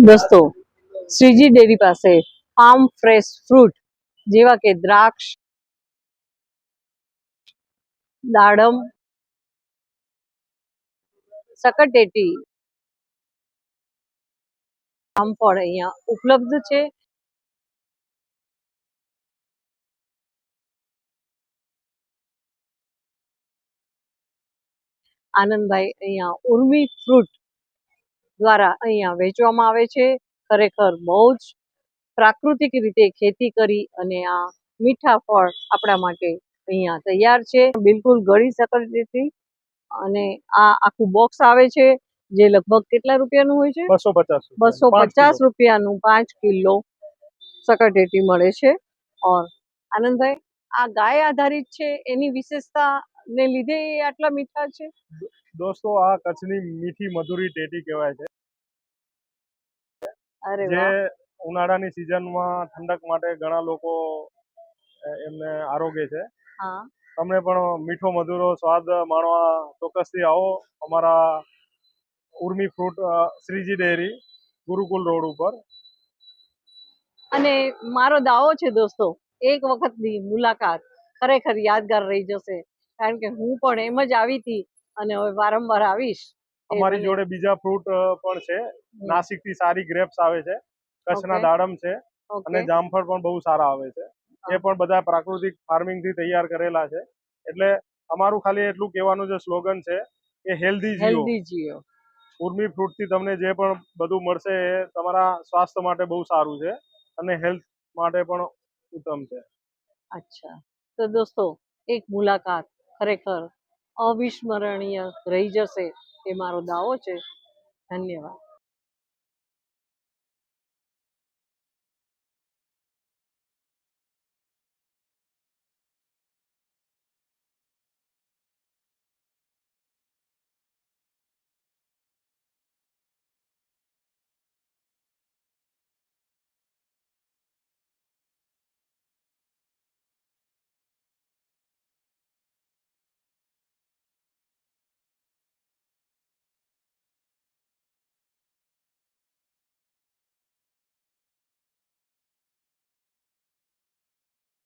દોસ્તો, શ્રીજી ડેરી પાસે farm fresh fruit જેવા કે દ્રાક્ષ, દાડમ, સકરટેટી, જામફળ અહીંયા ઉપલબ્ધ છે. આનંદભાઈ અહીંયા ઉર્મી ફ્રૂટ દ્વારા અહીંયા વેચવામાં આવે છે. ખરેખર બહુ જ પ્રાકૃતિક રીતે ખેતી કરી અને આ મીઠા ફળ આપણા માટે અહીંયા તૈયાર છે. બિલકુલ ગળી સકરટેટી અને આ આખું બોક્સ આવે છે જે લગભગ કેટલા રૂપિયાનું હોય છે? 250 રૂપિયાનું 5 કિલો સકરટેટી મળે છે. ઓર આનંદભાઈ, આ ગાય આધારિત છે, એની વિશેષતા ને લીધે આટલા મીઠા છે? દોસ્તો, આ કચ્છની મીઠી મધુરી ટેટી કહેવાય છે. અરે જે વાહ! ઉનાળાની સિઝનમાં ઠંડક માટે ઘણા લોકો એમને આરોગે છે. હા, તમને પણ મીઠો મધુરો સ્વાદ માણવા ચોક્કસથી આવો અમારા Urmi fruit Shriji dairy Gurukul road ઉપર. અને મારો દાવો છે દોસ્તો, એક વખતની મુલાકાત ખરેખર યાદગાર રહી જશે, કારણ કે હું પણ એમ જ આવી હતી અને હવે વારંવાર આવીશ. અમારી જોડે બીજા ફ્રૂટ પણ છે. નાસિકથી સારી ગ્રેપ્સ આવે છે, કચ્છના દાડમ છે અને જામફળ પણ બહુ સારા આવે છે. એ પણ બધા પ્રાકૃતિક ફાર્મિંગથી તૈયાર કરેલા છે. એટલે અમારું ખાલી એટલું કહેવાનું જે સ્લોગન છે કે હેલ્ધી જીઓ. ઉર્મી ફ્રૂટથી તમને જે પણ બધું મળશે એ તમારા સ્વાસ્થ્ય માટે બહુ સારું છે અને હેલ્થ માટે પણ ઉત્તમ છે. અચ્છા, તો દોસ્તો, એક મુલાકાત ખરેખર અવિસ્મરણીય રહી જશે એ મારો દાવો છે. ધન્યવાદ.